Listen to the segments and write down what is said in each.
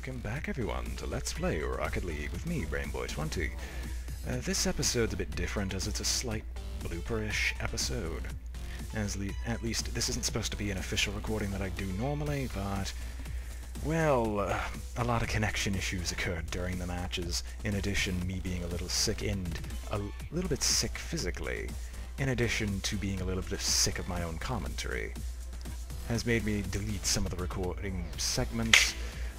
Welcome back everyone to Let's Play Rocket League with me, BrainBoy 20. This episode's a bit different as it's a slight blooper-ish episode. At least this isn't supposed to be an official recording that I do normally, but, well, a lot of connection issues occurred during the matches, in addition me being a little sick and a little bit sick physically, in addition to being a little bit sick of my own commentary. Has made me delete some of the recording segments,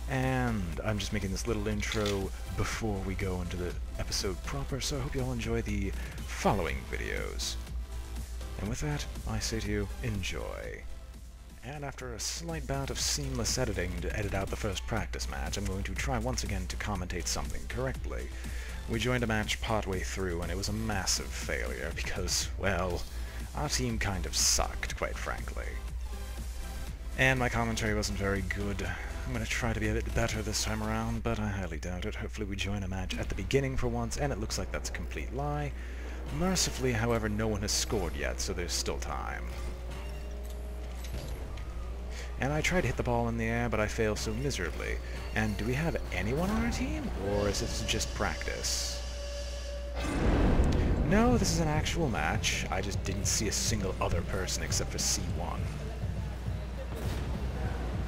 and I'm just making this little intro before we go into the episode proper, so I hope you all enjoy the following videos. And with that, I say to you, enjoy. And after a slight bout of seamless editing to edit out the first practice match, I'm going to try once again to commentate something correctly. We joined a match partway through, and it was a massive failure because, well, our team kind of sucked, quite frankly. And my commentary wasn't very good. I'm going to try to be a bit better this time around, but I highly doubt it. Hopefully we join a match at the beginning for once, and it looks like that's a complete lie. Mercifully, however, no one has scored yet, so there's still time. And I tried to hit the ball in the air, but I failed so miserably. And do we have anyone on our team, or is this just practice? No, this is an actual match. I just didn't see a single other person except for C1.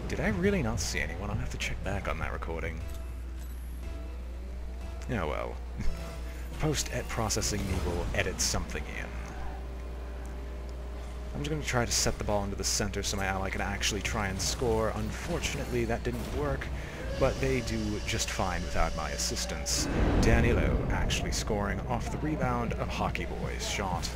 Did I really not see anyone? I'll have to check back on that recording. Oh well. Post-processing me will edit something in. I'm just going to try to set the ball into the center so my ally can actually try and score. Unfortunately, that didn't work, but they do just fine without my assistance. Danilo actually scoring off the rebound of Hockey Boy's shot.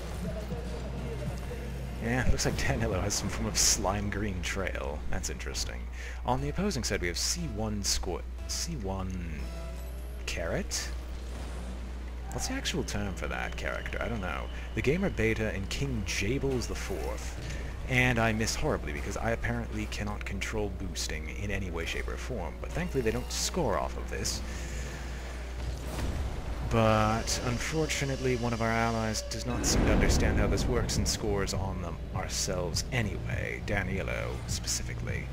Yeah, looks like Danilo has some form of slime green trail. That's interesting. On the opposing side, we have C1 Carrot? What's the actual term for that character? I don't know. The Gamer Beta and King Jables IV. And I miss horribly because I apparently cannot control boosting in any way, shape, or form. But thankfully they don't score off of this. But unfortunately, one of our allies does not seem to understand how this works and scores on them ourselves anyway. Danilo, specifically.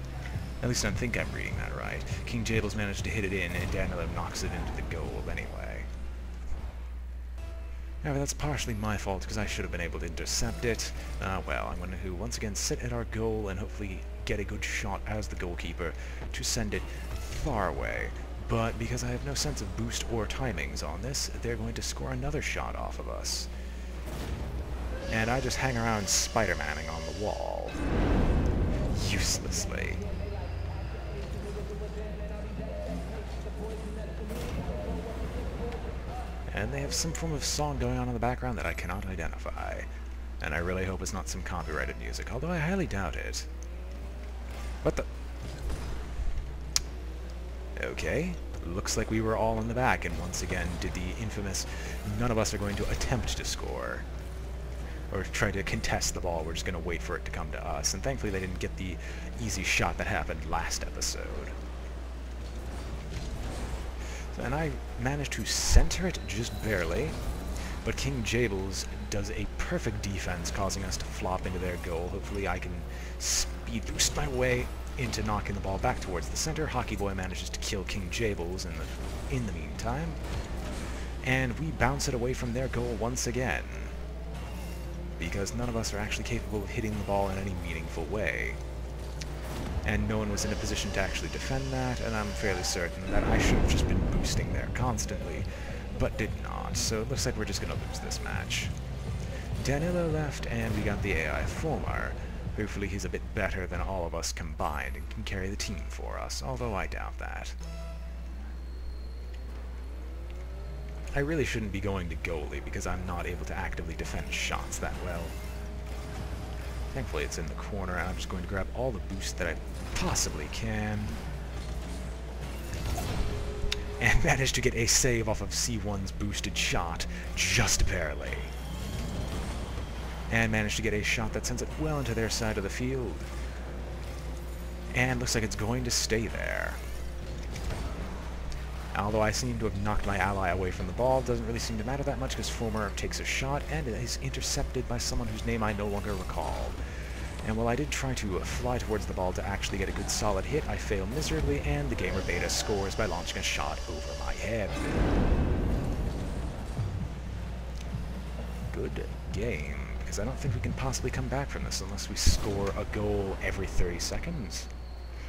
At least I think I'm reading that right. King Jables managed to hit it in, and Danilo knocks it into the goal anyway. However, that's partially my fault, because I should have been able to intercept it. Well, I'm going to once again sit at our goal and hopefully get a good shot as the goalkeeper to send it far away. But because I have no sense of boost or timings on this, they're going to score another shot off of us. And I just hang around Spider-Manning on the wall. Uselessly. And they have some form of song going on in the background that I cannot identify. And I really hope it's not some copyrighted music, although I highly doubt it. What the... Okay, looks like we were all in the back, and once again did the infamous, none of us are going to attempt to score, or try to contest the ball, we're just going to wait for it to come to us, and thankfully they didn't get the easy shot that happened last episode. And I managed to center it just barely, but King Jables does a perfect defense, causing us to flop into their goal. Hopefully I can speed boost my way into knocking the ball back towards the center. Hockey Boy manages to kill King Jables in the meantime. And we bounce it away from their goal once again, because none of us are actually capable of hitting the ball in any meaningful way. And no one was in a position to actually defend that, and I'm fairly certain that I should have just been boosting there constantly, but did not, so it looks like we're just going to lose this match. Danilo left, and we got the AI Fulmar. Hopefully he's a bit better than all of us combined and can carry the team for us, although I doubt that. I really shouldn't be going to goalie because I'm not able to actively defend shots that well. Thankfully it's in the corner, and I'm just going to grab all the boost that I possibly can. And manage to get a save off of C1's boosted shot, just barely. And managed to get a shot that sends it well into their side of the field. And looks like it's going to stay there. Although I seem to have knocked my ally away from the ball, doesn't really seem to matter that much because Fulmer takes a shot and is intercepted by someone whose name I no longer recall. And while I did try to fly towards the ball to actually get a good solid hit, I fail miserably, and the gamer beta scores by launching a shot over my head. Good game, because I don't think we can possibly come back from this unless we score a goal every 30 seconds.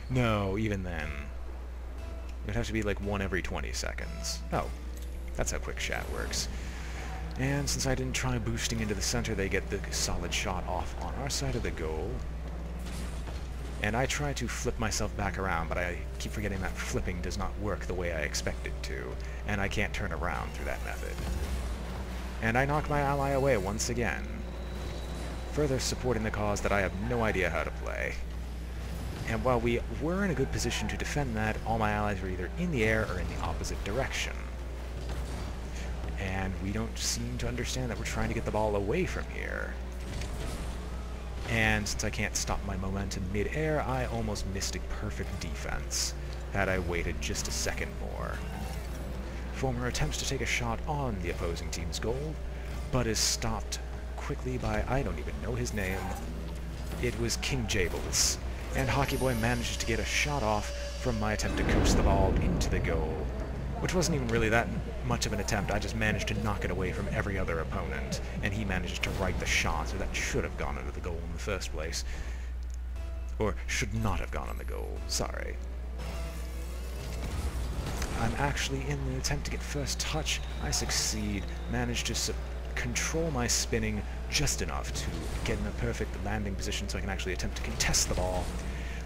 No, even then. It would have to be like 1 every 20 seconds. Oh, that's how quick chat works. And since I didn't try boosting into the center, they get the solid shot off on our side of the goal. And I try to flip myself back around, but I keep forgetting that flipping does not work the way I expect it to, and I can't turn around through that method. And I knock my ally away once again, further supporting the cause that I have no idea how to play. And while we were in a good position to defend that, all my allies were either in the air or in the opposite direction. And we don't seem to understand that we're trying to get the ball away from here. And since I can't stop my momentum mid-air, I almost missed a perfect defense had I waited just a second more. Former attempts to take a shot on the opposing team's goal, but is stopped quickly by, I don't even know his name. It was King Jables, and Hockey Boy manages to get a shot off from my attempt to coast the ball into the goal, which wasn't even really that much of an attempt. I just managed to knock it away from every other opponent, and he manages to right the shot, so that should have gone into the goal in the first place. Or should not have gone on the goal, sorry. I'm actually in the attempt to get first touch. I succeed, manage to control my spinning just enough to get in a perfect landing position so I can actually attempt to contest the ball.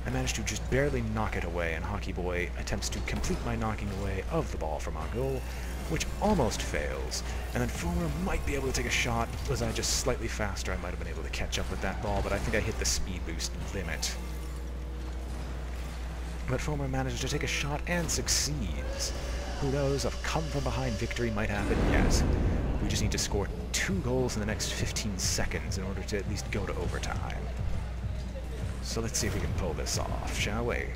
I managed to just barely knock it away, and Hockey Boy attempts to complete my knocking away of the ball from our goal, which almost fails. And then Former might be able to take a shot. Was I just slightly faster, I might have been able to catch up with that ball, but I think I hit the speed boost limit. But Former manages to take a shot and succeeds. Who knows, a come-from-behind victory might happen yet. We just need to score 2 goals in the next 15 seconds in order to at least go to overtime. So let's see if we can pull this off, shall we?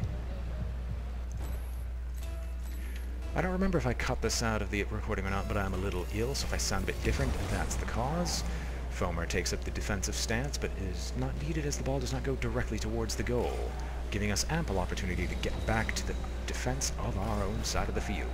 I don't remember if I cut this out of the recording or not, but I'm a little ill, so if I sound a bit different, that's the cause. Fomer takes up the defensive stance, but is not needed as the ball does not go directly towards the goal, giving us ample opportunity to get back to the defense of our own side of the field.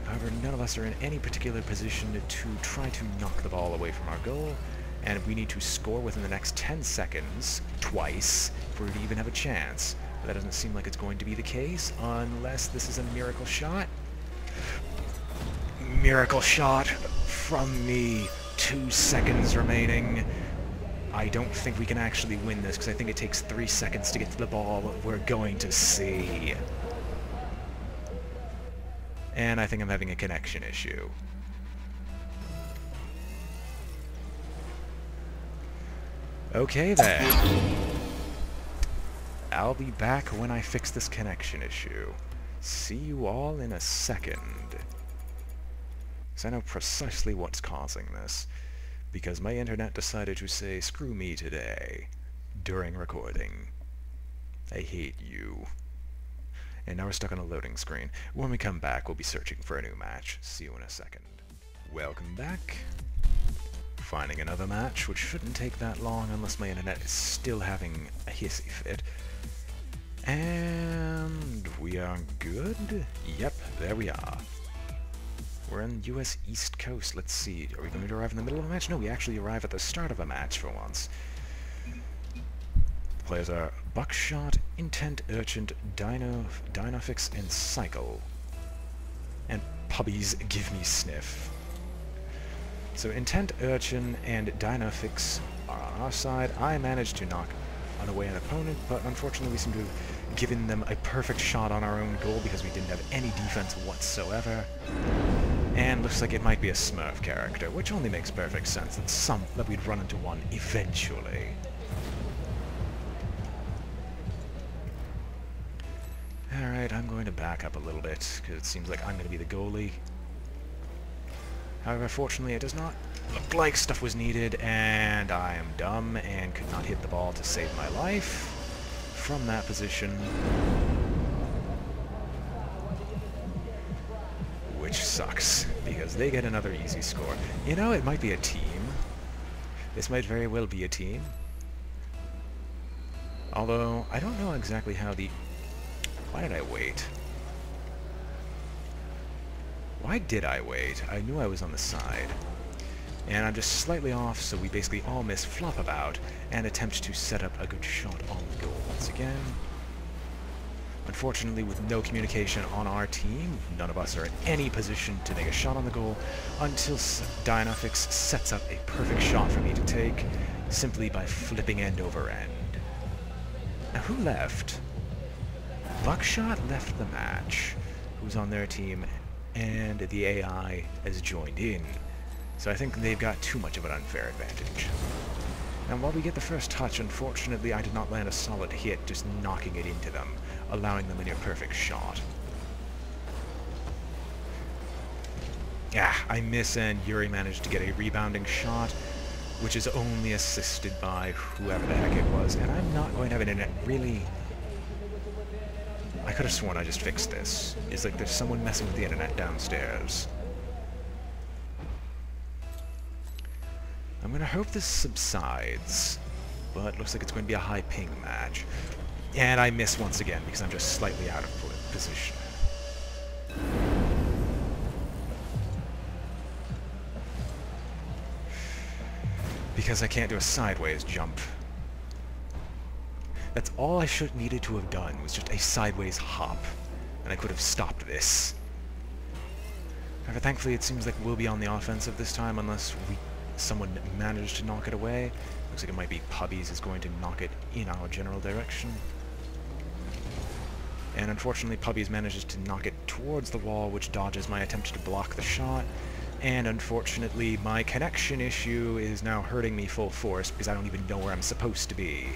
However, none of us are in any particular position to try to knock the ball away from our goal, and we need to score within the next 10 seconds, twice, for we to even have a chance. But that doesn't seem like it's going to be the case, unless this is a miracle shot. Miracle shot from me. 2 seconds remaining. I don't think we can actually win this, because I think it takes 3 seconds to get to the ball. We're going to see. And I think I'm having a connection issue. Okay then. I'll be back when I fix this connection issue. See you all in a second. Because I know precisely what's causing this. Because my internet decided to say, screw me today, during recording. I hate you. And now we're stuck on a loading screen. When we come back, we'll be searching for a new match. See you in a second. Welcome back. Finding another match, which shouldn't take that long unless my internet is still having a hissy fit. And we are good? Yep, there we are. We're in US East Coast. Let's see. Are we going to arrive in the middle of a match? No, we actually arrive at the start of a match for once. The players are Buckshot, Intent, Urchant, Dynafix, and Cycle. And Puppies Give Me Sniff. So Intent, Urchin, and Dynafix are on our side. I managed to knock away an opponent, but unfortunately we seem to have given them a perfect shot on our own goal because we didn't have any defense whatsoever. And looks like it might be a Smurf character, which only makes perfect sense that we'd run into one eventually. Alright, I'm going to back up a little bit, because it seems like I'm going to be the goalie. However, fortunately, it does not look like stuff was needed, and I am dumb and could not hit the ball to save my life from that position. Which sucks, because they get another easy score. You know, it might be a team. This might very well be a team. Although, I don't know exactly how the... Why did I wait? Why did I wait? I knew I was on the side. And I'm just slightly off, so we basically all miss flop about and attempt to set up a good shot on the goal once again. Unfortunately, with no communication on our team, none of us are in any position to make a shot on the goal until Dynafix sets up a perfect shot for me to take, simply by flipping end over end. Now, who left? Buckshot left the match, who's on their team, and the AI has joined in. So I think they've got too much of an unfair advantage. Now, while we get the first touch, unfortunately I did not land a solid hit, just knocking it into them, allowing them a near-perfect shot. I miss, and Yuri managed to get a rebounding shot, which is only assisted by whoever the heck it was, and I'm not going to have internet, really... I could have sworn I just fixed this. It's like there's someone messing with the internet downstairs. I'm going to hope this subsides, but looks like it's going to be a high ping match. And I miss once again because I'm just slightly out of position. Because I can't do a sideways jump. That's all I should have needed to have done, was just a sideways hop, and I could have stopped this. However, thankfully it seems like we'll be on the offensive this time, unless someone managed to knock it away. Looks like it might be Pubbies is going to knock it in our general direction. And unfortunately, Pubbies manages to knock it towards the wall, which dodges my attempt to block the shot. And unfortunately, my connection issue is now hurting me full force, because I don't even know where I'm supposed to be.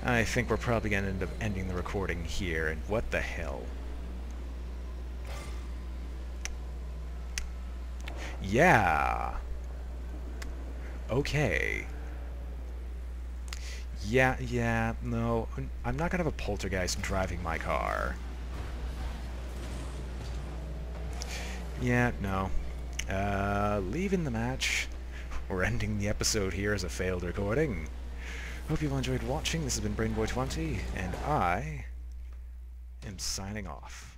I think we're probably going to end up ending the recording here, and what the hell? Yeah! Okay. Yeah, no, I'm not gonna have a poltergeist driving my car. Yeah, no. Leaving the match. We're ending the episode here as a failed recording. Hope you've all enjoyed watching. This has been BrainBoy20, and I am signing off.